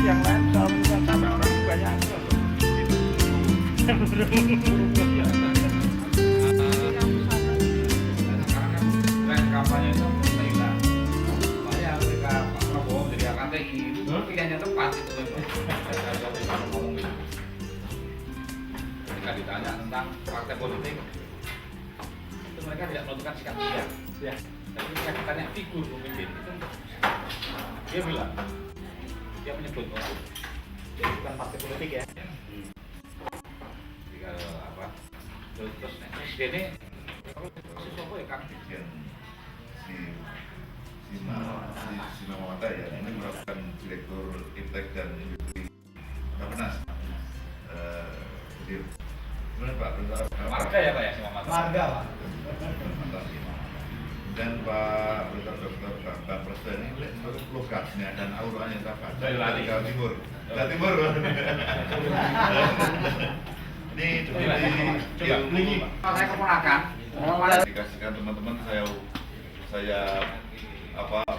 yang lain selalu sampai orang banyak kampanye itu pemerintah. Makanya ketika Pak Prabowo jadi AKTI itu pilihannya tepat itu memang. Saya bisa ngomong gitu. Ketika ditanya tentang partai politik, itu mereka tidak menentukan sikap dia. Ya. Tapi ketika ditanya figur pemimpin itu, dia bilang, dia menyebut orang. Jadi bukan partai politik ya. Jika apa? Terus presidennya, siapa ya Kang? si Mata ya, ini merupakan direktur Iptek dan Industri Bapenas. Gimana Pak? Marga ya Pak ya, Sima Mata? Marga Pak. Dan Pak Dr. Bang Presiden ini logatnya dan auranya apa? Dari Jawa Timur. Jawa Timur. Ini Coba saya keponakan. dikasihkan teman-teman saya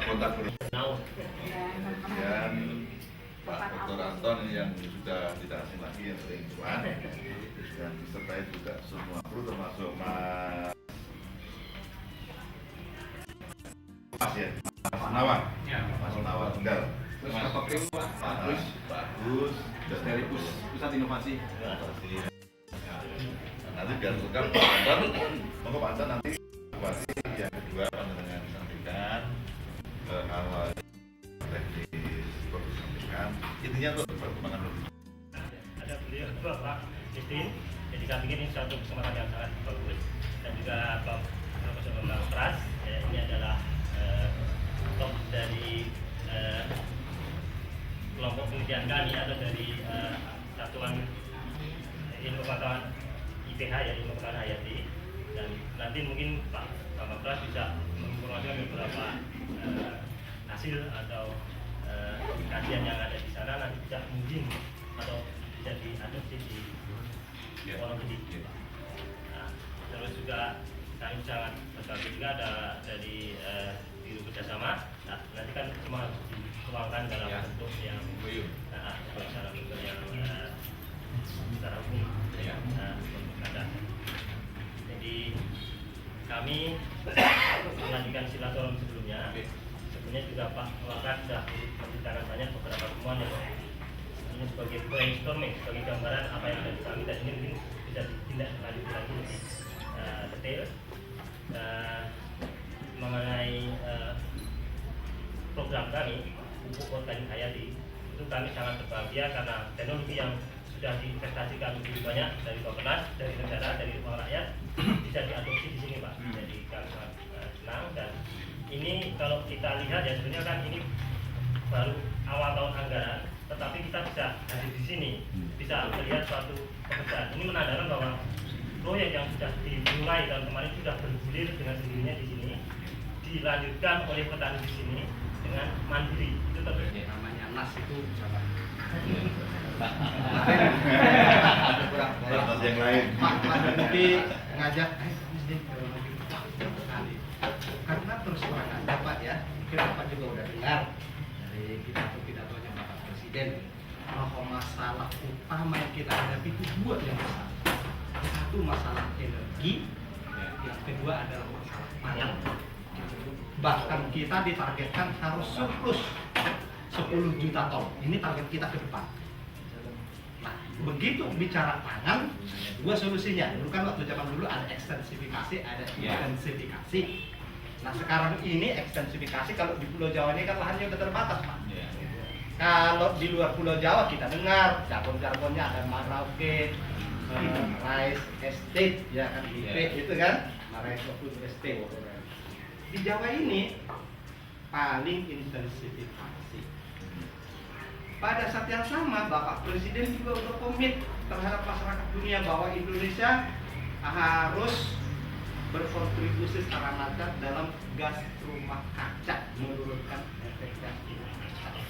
kontak dan Pak Dr. Anton yang sudah tidak asing lagi yang sering cuan dan disertai juga semua kru termasuk Mas Nawan, Mas Nawan Tunggal, Pak Agus dari Pusat Inovasi. Nanti biar lengkap Pak Anton, monggo Pak Anton nanti yang kedua dengan sampaikan hal teknis produksi sampaikan intinya untuk perkembangan lebih. Ada beliau Bapak Justin, jadi saya pikir ini suatu kesempatan yang sangat bagus dan juga Pak Profesor Bambang Pras ini adalah top dari kelompok penelitian kami atau dari satuan ilmu pengetahuan IPH ya, ilmu pengetahuan hayati, dan nanti mungkin Pak Bambang Pras bisa menginformasikan beberapa hasil atau kajian yang ada di sana nanti bisa mungkin atau bisa diadopsi di kolom ini. Nah, terus juga kami sangat berbahagia juga ada dari Biro Kerjasama. Nah, nanti kan semua harus dituangkan dalam bentuk yang secara bentuk yang secara umum. Ada. Jadi kami melanjutkan silaturahmi sebelumnya. Sebenarnya juga Pak Wakar sudah menceritakan banyak beberapa temuan yang ini sebagai brainstorming, sebagai gambaran apa yang ada di kami, dan ini mungkin bisa ditindak lanjut lagi lebih detail mengenai program kami pupuk organik hayati. Itu kami sangat berbahagia karena teknologi yang sudah diinvestasikan lebih banyak dari Bapenas, dari negara, dari uang rakyat bisa diadopsi di sini Pak. Jadi kami sangat senang, dan ini kalau kita lihat ya sebenarnya kan ini baru awal tahun anggaran, tetapi kita bisa hadir di sini, bisa melihat suatu pekerjaan. Ini menandakan bahwa proyek yang sudah dimulai tahun kemarin sudah bergulir dengan sendirinya di sini, dilanjutkan oleh petani di sini dengan mandiri. Itu terus Namanya nas itu sama. Terus yang lain. Pak Menteri ngajak karena terus terang aja Pak ya, mungkin Bapak juga udah dengar dari pidato-pidatonya Bapak Presiden bahwa masalah utama yang kita hadapi itu dua yang besar. Satu masalah energi, yang kedua adalah masalah pangan. Bahkan kita ditargetkan harus surplus 10 juta ton. Ini target kita ke depan. Nah, begitu bicara pangan, dua solusinya. Dulu kan waktu zaman dulu ada ekstensifikasi, ada intensifikasi. Nah, sekarang ini ekstensifikasi, kalau di Pulau Jawa ini kan lahannya udah terbatas, Pak. Kalau di luar Pulau Jawa kita dengar jargon-jargonnya ada Merauke, Rice Estate, ya kan, IP itu kan, Rice Food Estate. Di Jawa ini paling intensifikasi. Pada saat yang sama, Bapak Presiden juga udah komit terhadap masyarakat dunia bahwa Indonesia harus berkontribusi secara nyata dalam gas rumah kaca, menurunkan efek gas rumah kaca.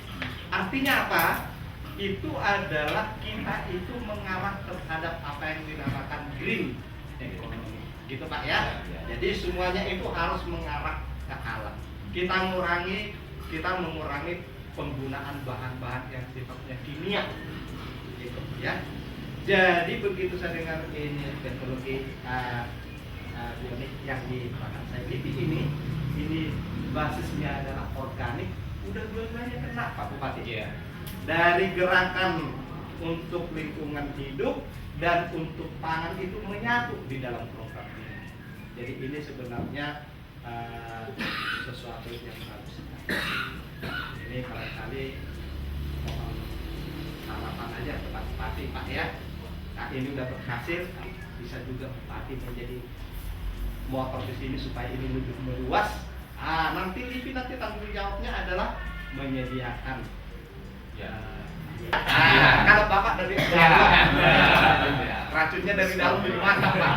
Artinya apa? Itu adalah kita itu mengarah terhadap apa yang dinamakan green economy, gitu Pak ya. Jadi semuanya itu harus mengarah ke alam. Kita mengurangi penggunaan bahan-bahan yang sifatnya kimia, gitu ya. Jadi begitu saya dengar ini teknologi bionik yang di Bahan Saya LIPI ini basisnya adalah organik, udah dua-duanya kena Pak Bupati. Iya. Dari gerakan untuk lingkungan hidup dan untuk pangan itu menyatu di dalam program ini. Jadi ini sebenarnya sesuatu yang bagus. Ini barangkali mohon harapan aja ke Pak Bupati, Pak ya. Nah ini udah berhasil, bisa juga Bupati menjadi motor di sini supaya ini lebih meluas. Nanti LIPI nanti tanggung jawabnya adalah menyediakan. Ya. Kalau Bapak dari dalam, racunnya dari dalam lebih mantap Pak.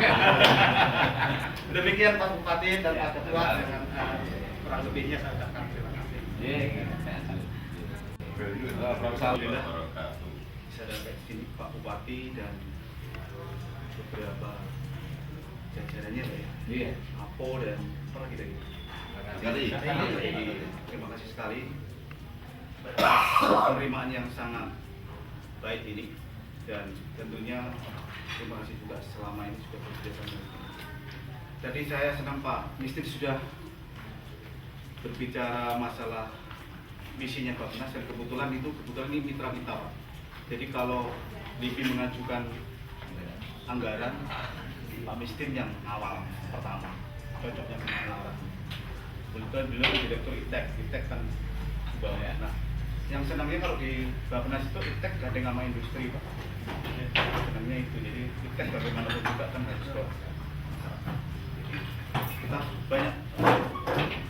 Demikian Pak Bupati dan Pak Ketua dengan kurang lebihnya saya ucapkan terima kasih. Alhamdulillah Bisa datang ke sini Pak Bupati dan beberapa jajarannya Pak ya. Iya. Apo dan apa lagi tadi? Terima kasih sekali penerimaan yang sangat baik ini, dan tentunya terima kasih juga selama ini sudah bekerja sama. Tadi saya senang Pak Mistin sudah berbicara masalah misinya Bappenas, dan kebetulan ini mitra kita Pak. Jadi kalau LIPI mengajukan anggaran, Pak Mistin yang awal pertama cocoknya dengan orang. Kebetulan beliau direktur ITEK kan di bawah. Nah, yang senangnya kalau di Bappenas itu ITEK gandeng sama industri Pak. Senangnya itu, jadi ITEK bagaimanapun juga kan harus ke masyarakat. Jadi kita banyak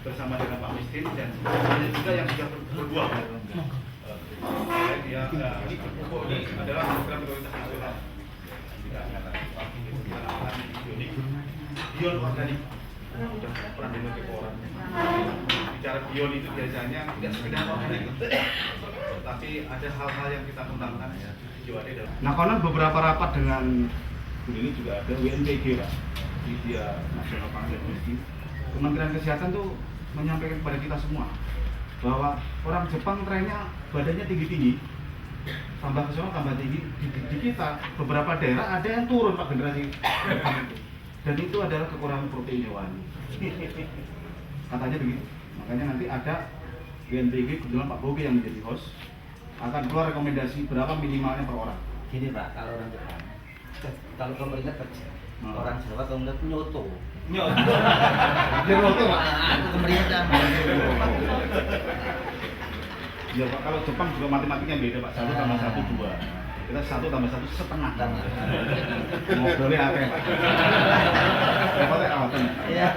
bersama dengan Pak Mistin, dan banyak juga yang sudah berbuah. Dia ini adalah program prioritas nasional. Tidak bion organik. Udah pernah dengar ke orang. Bicara bion itu biasanya tidak sekedar organik, tapi ada hal-hal yang kita kembangkan ya. Nah, konon beberapa rapat dengan ini juga ada WNPG Pak, Media Nasional Pangan dan Energi. Kementerian Kesehatan tuh menyampaikan kepada kita semua bahwa orang Jepang trennya badannya tinggi-tinggi, tambah ke sana tambah tinggi. Di kita beberapa daerah ada yang turun Pak generasi Jepang itu. Dan itu adalah kekurangan protein hewani. Katanya begitu. Makanya nanti ada BNPG, kebetulan Pak Bobi yang menjadi host, akan keluar rekomendasi berapa minimalnya per orang. Gini Pak, kalau orang Jepang, kalau kamu ingat orang Jawa kamu ingat nyoto. Nyoto Pak. Itu kemudian Ya Pak, kalau Jepang juga matematiknya beda Pak. 1 tambah 1 2. Kita 1 tambah 1 setengah. Ngobrolnya apa ya Pak? Repotnya awatan. Iya.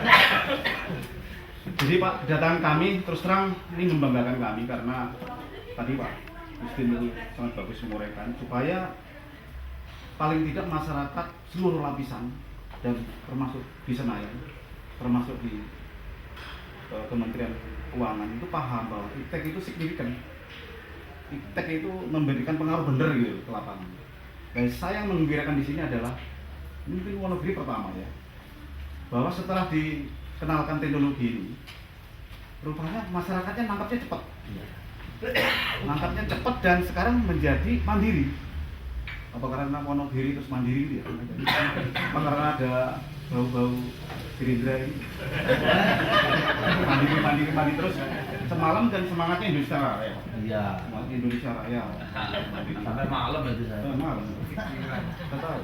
Jadi Pak, kedatangan kami terus terang ini membanggakan kami karena tadi Pak Mistin itu sangat bagus menguraikan supaya paling tidak masyarakat seluruh lapisan dan termasuk di Senayan, termasuk di Kementerian Keuangan itu paham bahwa ITEK itu signifikan. ITEK itu memberikan pengaruh benar gitu ke lapangan. Dan saya yang menggembirakan di sini adalah mungkin Wonogiri pertama ya, bahwa setelah dikenalkan teknologi ini, rupanya masyarakatnya nangkapnya cepat. Nangkapnya cepat dan sekarang menjadi mandiri. Apa karena Wonogiri terus mandiri gitu ya? Apa karena ada bau-bau Gerindra ini? Mandiri terus semalam, dan semangatnya Indonesia Raya. Iya. Semangat Indonesia Raya. Sampai malam itu saya. Malam. Kita tahu.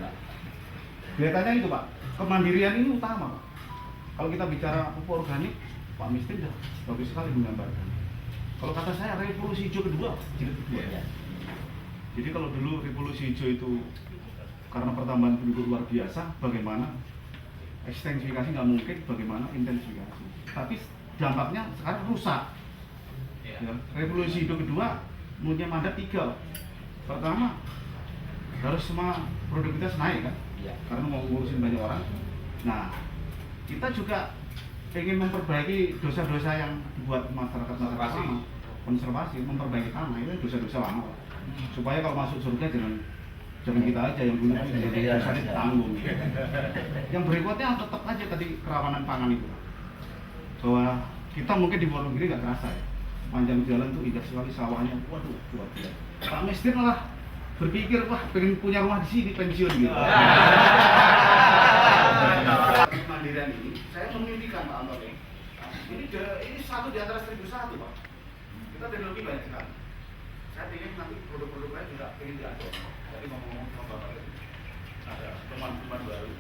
Kelihatannya itu Pak, kemandirian ini utama Pak. Kalau kita bicara pupuk organik, Pak Mistin sudah bagus sekali menggambarkan. Kalau kata saya revolusi hijau kedua, jilid kedua. Iya. Jadi kalau dulu revolusi hijau itu karena pertambahan penduduk luar biasa, bagaimana ekstensifikasi nggak mungkin, bagaimana intensifikasi. Tapi dampaknya sekarang rusak. Ya, revolusi hijau kedua punya mandat 3. Pertama, harus semua produktivitas naik kan, Iya. karena mau ngurusin banyak orang. Nah, kita juga ingin memperbaiki dosa-dosa yang dibuat masyarakat konservasi, memperbaiki tanah, itu dosa-dosa lama Pak. Supaya kalau masuk surga jangan kita aja yang dulu Iya, dosanya iya. ditanggung. Yang berikutnya tetap aja tadi kerawanan pangan itu, bahwa kita mungkin di Wonogiri nggak terasa ya, Panjang jalan tuh indah sekali sawahnya, waduh luar biasa. Pak Mestin malah berpikir, wah pengen punya rumah di sini pensiun gitu. Mandirian ini, saya memimpikan Pak Anton ini satu di antara 1001 Pak. Kita teknologi banyak sekali. Saya ingin nanti produk-produk lain juga ingin diatur. Jadi ngomong-ngomong sama Bapak tadi, ada teman-teman baru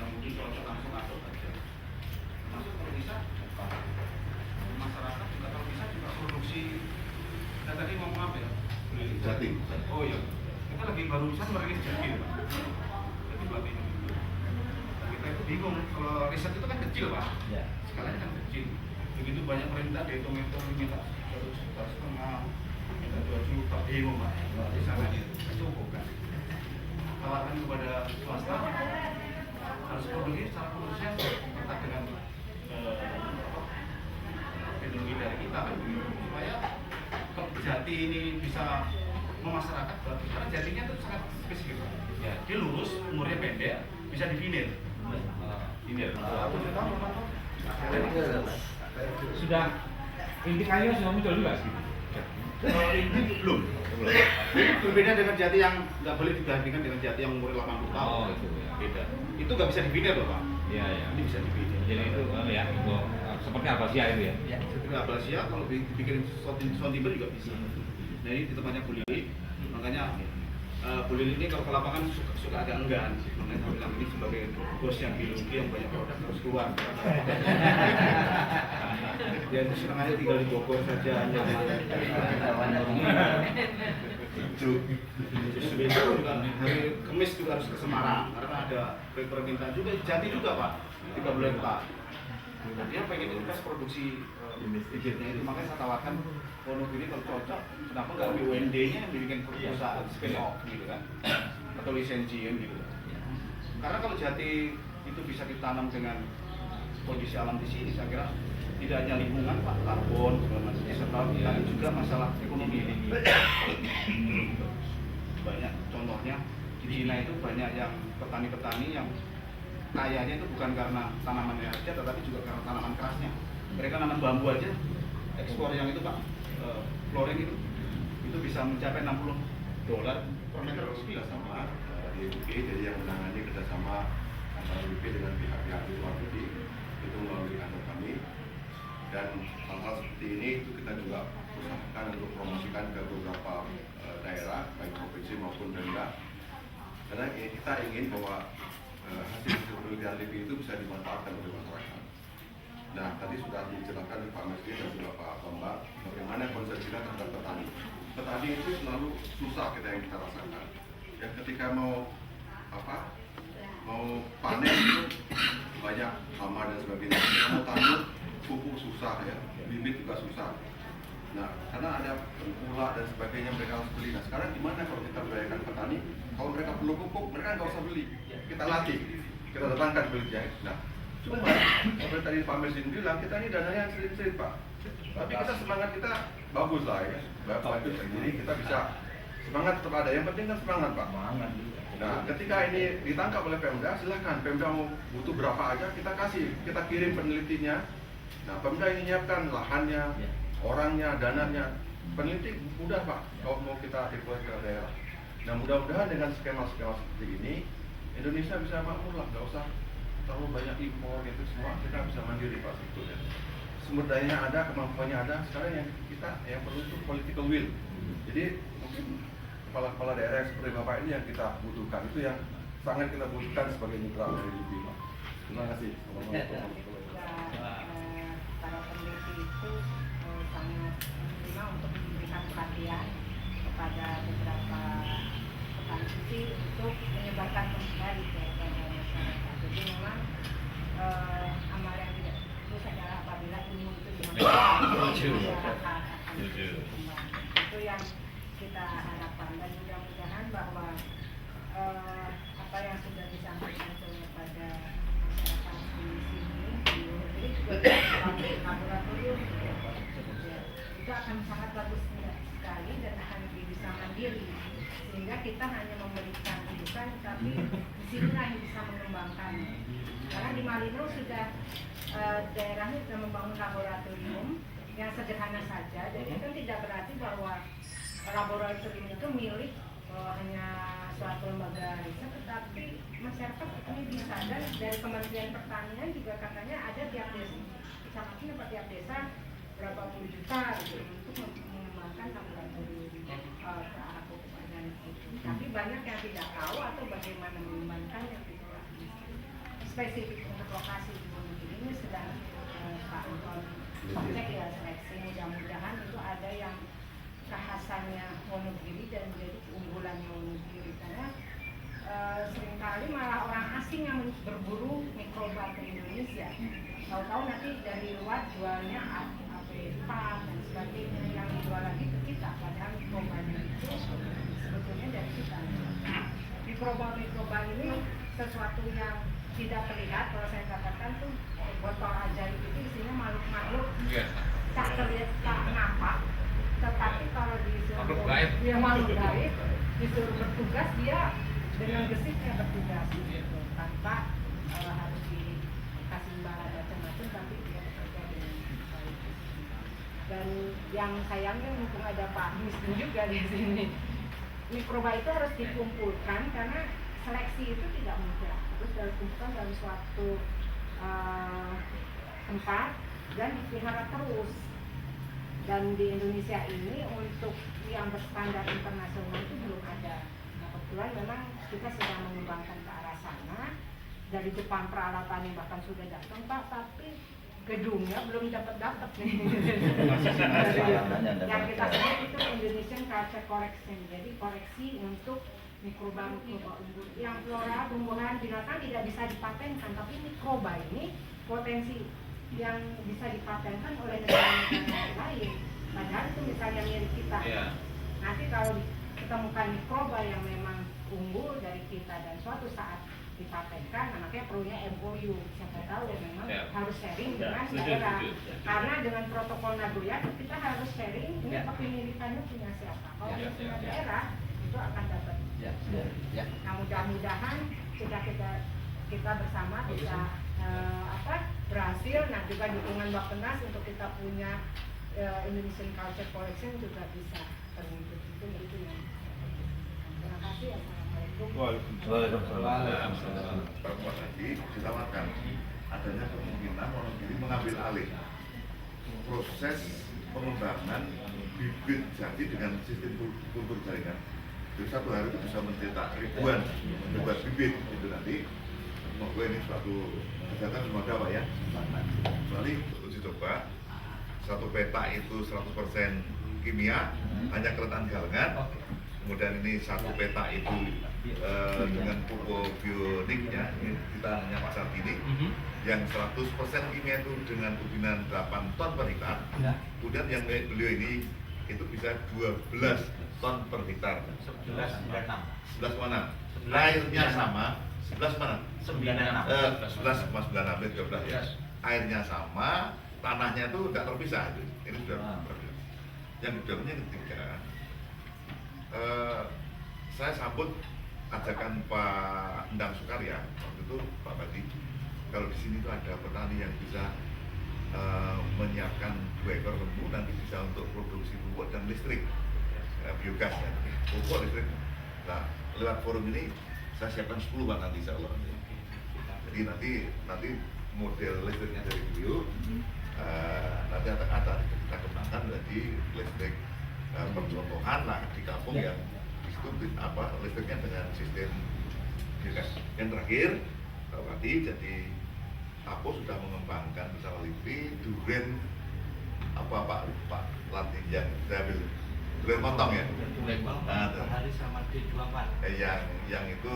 yang mungkin cocok langsung masuk aja. Masuk kalau bisa, masyarakat juga kalau bisa juga produksi. Kita tadi ngomong apa ya? Jatim. Oh iya, kita lagi barusan merilis Jatim Pak. Jadi pelatihnya itu. Nah, kita itu bingung, kalau riset itu kan kecil Pak. Ya. Skalanya kan kecil. Begitu banyak perintah dihitung-hitung minta 1,5 juta, minta 2 juta, bingung Pak. Di sana itu cukup kan. Tawarkan kepada swasta harus produksi secara komersial kita dengan teknologi dari kita kan, supaya kalau Jati ini bisa memasyarakat bagus, karena Jatinya itu sangat spesifik Pak. Ya, dia lurus, umurnya pendek, bisa divinil. Vinil. Sudah inti kayu sudah muncul juga sih. Kalau ini belum. Berbeda dengan Jati yang nggak boleh dibandingkan dengan Jati yang umur 80 tahun. Oh itu ya. Beda. Itu nggak bisa divinil loh Pak. Iya ya. Ini bisa divinil. Jadi itu ya itu seperti Abasia itu ya. Ya. Seperti Abasia kalau dibikin sound timber juga bisa. Nah ini di tempatnya Bu Lili, makanya Bu Lili ini kalau ke lapangan suka agak enggan. Makanya saya bilang ini sebagai bos yang biologi yang banyak produk harus keluar. Dia itu senang aja tinggal di Bogor saja, nyaman. Justru besok juga hari Kamis juga harus ke Semarang karena ada permintaan juga Jati juga Pak 3 bulan Pak. Nah, dia pengen invest produksi bibitnya itu, makanya saya tawarkan Wonogiri kalau cocok, kenapa nggak BUMD-nya yang bikin perusahaan spin off gitu kan, atau lisensiin gitu. Karena kalau Jati itu bisa ditanam dengan kondisi alam di sini, saya kira tidak hanya lingkungan Pak, karbon segala macam, tapi juga masalah ekonomi ini. Banyak contohnya di Cina itu banyak yang petani-petani yang kayanya itu bukan karena tanamannya aja, tetapi juga karena tanaman kerasnya. Mereka nanam bambu aja, ekspor yang itu Pak, flooring itu bisa mencapai $60 per meter persegi Sama di UK, jadi yang menangani kerjasama antara UK dengan pihak-pihak di luar negeri itu melalui kantor kami. Dan hal-hal seperti ini itu kita juga usahakan untuk promosikan ke beberapa daerah, baik provinsi maupun daerah. Karena kita ingin bahwa hasil penelitian LIPI itu bisa dimanfaatkan oleh masyarakat. Nah, tadi sudah dijelaskan oleh Pak Mestin dan juga Pak Bambang bagaimana konsep kita terhadap petani. Petani itu selalu susah yang kita rasakan. Dan ketika mau panen itu banyak hama dan sebagainya. Kita mau tanam pupuk susah ya, bibit juga susah. Nah, karena ada pula dan sebagainya mereka harus beli. Nah, sekarang gimana kalau kita berdayakan petani? Kalau mereka perlu pupuk, mereka nggak usah beli. Kita latih, kita datangkan belinya. Nah, cuma seperti tadi Pak Mestin bilang, kita ini dananya sedikit Pak. Tapi kita semangat kita bagus lah ya, bagus. Jadi kita bisa semangat tetap ada. Yang penting kan semangat Pak. Nah, ketika ini ditangkap oleh Pemda, silahkan Pemda mau butuh berapa aja kita kasih, kita kirim penelitinya. Nah, Pemda ini nyiapkan lahannya, orangnya, dananya. Peneliti mudah Pak, kalau mau kita deploy ke daerah. Nah, mudah-mudahan dengan skema-skema seperti ini, Indonesia bisa makmur lah, nggak usah terlalu banyak impor gitu semua, kita bisa mandiri Pak sebetulnya. Sumber dayanya ada, kemampuannya ada, sekarang yang kita yang perlu itu political will. Jadi mungkin kepala-kepala daerah seperti Bapak ini yang kita butuhkan, itu yang sangat kita butuhkan sebagai mitra dari LIPI Pak. Terima kasih. Para peneliti itu sangat menerima untuk memberikan pelatihan kepada beberapa petani suci untuk menyebarkan kembali ke masyarakat. Jadi memang amal yang tidak terus adalah apabila ilmu itu dimanfaatkan itu yang kita harapkan, dan mudah-mudahan bahwa apa yang sudah disampaikan kepada masyarakat di sini di negeri juga di laboratorium itu akan sangat bagus sekali dan akan bisa mandiri, sehingga kita hanya memberikan rujukan, tapi di sinilah yang bisa mengembangkan. Karena di Malino sudah daerahnya sudah membangun laboratorium yang sederhana saja. Jadi kan tidak berarti bahwa laboratorium itu milik hanya suatu lembaga riset, tetapi masyarakat ini bisa. Dan dari Kementerian Pertanian juga katanya ada tiap desa, kecamatan atau tiap desa berapa puluh juta gitu, untuk mengembangkan laboratorium ke arah pupuk organik itu. Tapi banyak yang tidak tahu atau bagaimana mengembangkan yang tidak spesifik untuk lokasi di Wonogiri. Ini sedang Pak Anton cek ya, seleksi. Mudah-mudahan itu ada yang kekhasannya Wonogiri dan menjadi keunggulannya Wonogiri, karena seringkali malah orang asing yang berburu mikroba ke Indonesia, tahu-tahu nanti dari luar jualnya APK dan sebagainya, yang dijual lagi ke kita, padahal mikrobanya itu sebetulnya dari kita. Mikroba ini sesuatu yang tidak terlihat. Kalau saya katakan tuh botol ajaib itu isinya makhluk-makhluk tak terlihat, tak nampak, tetapi kalau disuruh dia makhluk gaib, disuruh bertugas, dia dengan gesitnya bertugas gitu, tanpa harus dikasih imbalan macam-macam, tapi dia bekerja dengan baik. Dan yang sayangnya mumpung ada Pak Miskin juga di sini, mikroba itu harus dikumpulkan karena seleksi itu tidak mudah, terus harus dikumpulkan dalam suatu tempat dan dipelihara terus. Dan di Indonesia ini untuk yang berstandar internasional itu belum ada. Nah, kebetulan memang kita sedang mengembangkan ke arah sana. Dari Jepang peralatannya bahkan sudah datang Pak, tapi gedungnya belum dapat nih. Yang kita sebut itu Indonesian Culture Correction, jadi koreksi untuk mikroba unggul. Yang flora, tumbuhan, binatang tidak bisa dipatenkan, tapi mikroba ini potensi yang bisa dipatenkan oleh negara-negara lain. Padahal itu misalnya milik kita. Nanti kalau ditemukan mikroba yang memang unggul dari kita dan suatu saat dipatenkan, makanya perlunya MOU. Siapa tahu memang harus sharing dengan daerah. Karena dengan protokol Nagoya kita harus sharing ini kepemilikannya punya siapa. Kalau punya daerah itu akan dapat. Nah, mudah-mudahan kita bersama bisa berhasil. Nah, juga dukungan Bappenas untuk kita punya Indonesian Culture Collection juga bisa terwujud. Itu yang terima kasih. Assalamualaikum. Waalaikumsalam. Perempuan lagi ditawarkan adanya kemungkinan Wonogiri mengambil alih proses pengembangan bibit jati dengan sistem kultur jaringan. Jadi satu hari itu bisa mencetak ribuan bibit itu nanti. Semoga ini suatu kegiatan semua ada Pak ya. Kecuali uji coba satu peta itu 100% kimia, hanya keretan galengan. Kemudian ini satu peta itu dengan pupuk bioniknya, ini kita hanya pasar ini, yang 100% kimia itu dengan tubinan 8 ton per hektar. Kemudian yang kayak beliau ini itu bisa 12 ton per hektar. 11 mana? Airnya sama. 11 mana? 11,96 12 ya. Airnya sama, tanahnya itu tidak terpisah. Ini sudah berbeda. Yang keduanya ketiga, saya sambut ajakan Pak Endang Sukarya waktu itu Pak Badi. Kalau di sini tuh ada petani yang bisa menyiapkan 2 ekor lembu, nanti bisa untuk produksi pupuk dan listrik, biogas ya, pupuk listrik. Nah, lewat forum ini saya siapkan 10 Pak nanti insya Allah. Jadi nanti model listriknya dari beliau nanti akan kita kembangkan menjadi listrik percontohan lah di kampung yang itu listriknya dengan sistem biogas. Yang terakhir, Pak Wati, jadi Apo sudah mengembangkan bersama LIPI duren Pak Latih yang saya ambil duren motong ya. Hari sama D24. Yang itu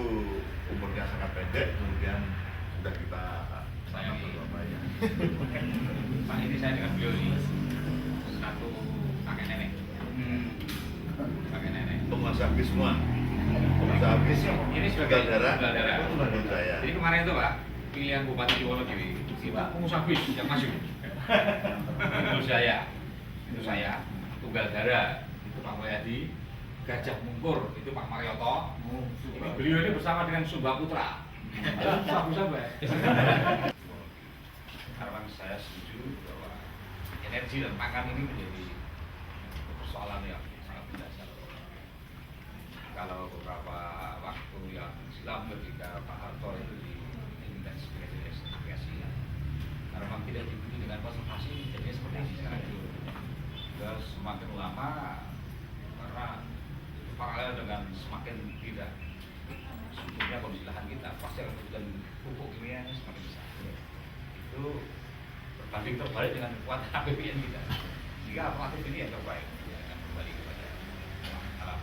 umurnya sangat pendek, kemudian sudah kita tanam beberapa ya. Pak, ini saya dengan beliau ini satu kakek nenek. Kakek nenek. Penguasa habis semua. Penguasa habis. Ini sebagai darah. Tunggal darah. Jadi kemarin itu Pak, pilihan Bupati di Wonogiri, kita pengusaha bis yang masuk. Itu saya, tunggal darah itu Pak Mulyadi, Gajah Mungkur itu Pak Marioto. Ini beliau ini bersama dengan Sumba Putra. Harapan saya setuju bahwa ini energi dan pangan ini menjadi persoalan yang sangat mendasar. Kalau beberapa waktu yang silam ketika Pak Harto itu diinvestigasi, karena memang tidak diikuti dengan konservasi, jadi seperti ini sekarang itu. Terus semakin lama, karena paralel dengan semakin tidak suburnya kondisi lahan kita, pasti akan kebutuhan pupuk kimia semakin besar. Itu berbanding terbalik dengan kekuatan APBN kita. Jika alternatif ini yang terbaik, ya akan kembali kepada alam.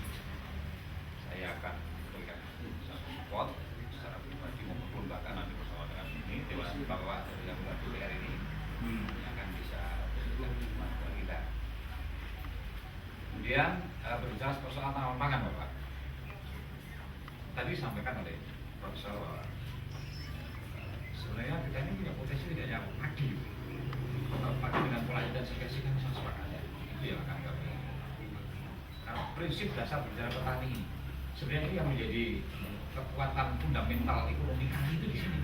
Saya akan berikan satu support secara pribadi maupun bahkan nanti bersama dengan ini Dewan Bapak yang membantu DPR ini yang akan bisa berikan bantuan kita. Kemudian berbicara persoalan tanaman pangan, Bapak. Tadi disampaikan oleh Profesor bahwa sebenarnya kita ini punya potensi tidak hanya padi. Padi dengan pola dan sekresi kan sangat sepakat ya. Itu yang akan kami. Karena prinsip dasar berbicara petani ini sebenarnya ini yang menjadi kekuatan fundamental ekonomi kami itu di sini.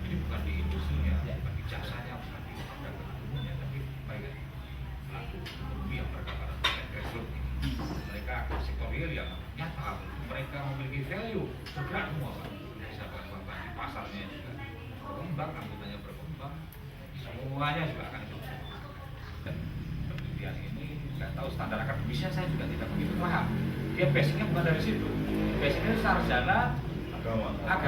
Jadi bukan di industrinya, bukan di jasanya, bukan di umumnya, tapi mereka pelaku ekonomi yang berkaitan dengan grassroots ini. Mereka sektor real yang nyata, mereka memiliki value bergerak semua Pak. Bisa berkembang di pasarnya juga berkembang, anggotanya berkembang, semuanya juga akan hidup. Dan penelitian ini nggak tahu standar akademisnya saya juga tidak begitu paham. Dia basicnya bukan dari situ, basicnya sarjana agama Pak.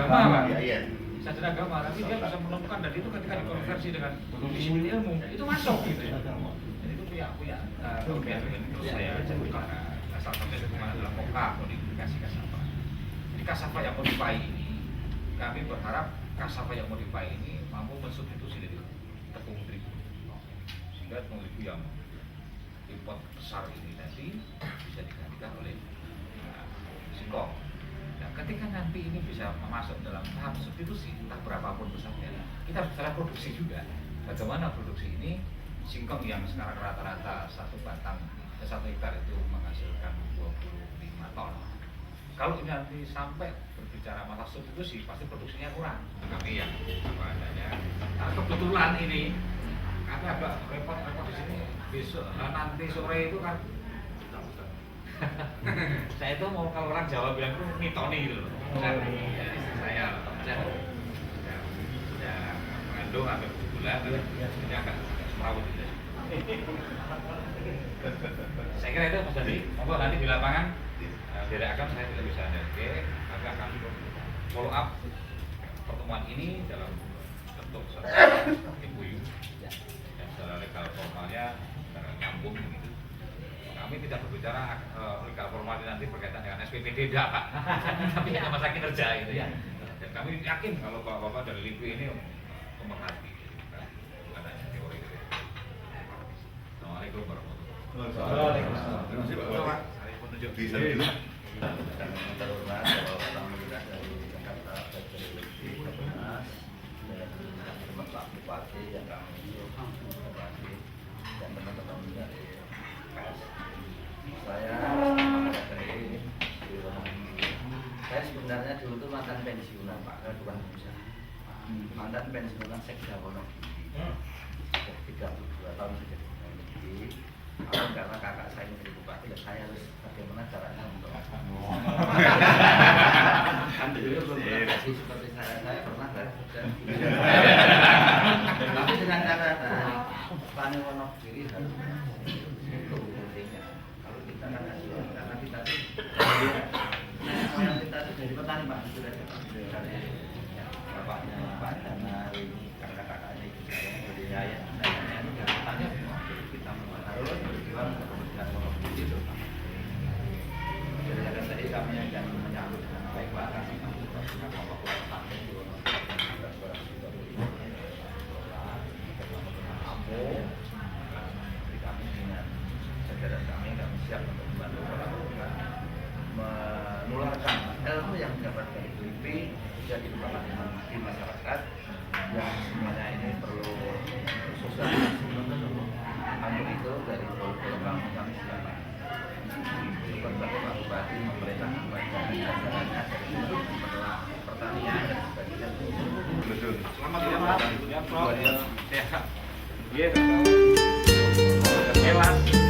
Sarjana agama, tapi dia bisa menemukan dari itu ketika dikonversi dengan disiplin ilmu itu masuk gitu ya. Jadi itu punya terus saya ceritakan salah satu dukungan adalah Moka modifikasi kasava. Jadi kasava yang modify ini, kami berharap kasava yang modify ini mampu mensubstitusi dari tepung terigu, sehingga tepung terigu yang import besar ini nanti bisa digantikan oleh singkong. Nah, ketika nanti ini bisa masuk dalam tahap substitusi, entah berapapun besarnya, kita harus bicara produksi juga. Bagaimana produksi ini singkong yang sekarang rata-rata satu hektar itu menghasilkan 25 ton. Kalau ini nanti sampai berbicara masalah substitusi, pasti produksinya kurang. Kami yang apa adanya. Nah, kebetulan ini kami agak repot di sini. Besok nanti sore itu kan saya itu mau kalau orang Jawa bilang itu mitoni gitu loh. Jadi saya sudah mengandung hampir 7 bulan, ini agak semerawut gitu. Saya kira itu Mas Dadi, monggo nanti di lapangan dari akan saya tidak bisa ada, maka akan follow up pertemuan ini dalam bentuk MOU yang secara legal formalnya secara nyambung begitu. Kami tidak berbicara legal formal nanti berkaitan dengan SPPD tidak Pak, tapi hanya masalah kinerja itu ya. Dan kami yakin kalau Bapak dari LIPI ini pemerhati, bukan hanya teori. Assalamualaikum warahmatullahi wabarakatuh. Terima kasih Pak. Bisa dulu. Dan terhormat Bapak Pangdam dari Jakarta, dari Bapak dan Pak Bupati yang kami hormati dan teman-teman dari PES. Saya sebenarnya dulu tuh mantan pensiunan Pak, bukan pensiunan. Mantan pensiunan Sekda Wonogiri. 32 tahun sudah di karena kakak saya menjadi bupati, ya saya harus bagaimana caranya untuk kan dulu belum kasih seperti saya pernah kan tapi dengan catatan Pani Wonogiri harus itu pentingnya. Kalau kita kan karena kita tuh kita tuh dari petani Pak, sudah dari bapaknya Pak Dana ini karena kakaknya itu saya budidaya ini katanya kita harus berjuang untuk kepentingan Wonogiri itu. Jadi akan tadi kami akan menyambut dengan baik Pak, kami dengan Bapak Petani di Wonogiri dan jadi kami dengan jajaran kami siap untuk membantu melakukan menularkan ilmu yang didapat dari LIPI bisa dikembangkan di masyarakat yang semuanya ini perlu sosialisasi. Untuk itu dari program kami siapa berbagai Pak Bupati memerintahkan kepada jajarannya dari pertanian dan sebagainya. Selamat ya Pak. Ya Prof. Sehat. Iya. hewan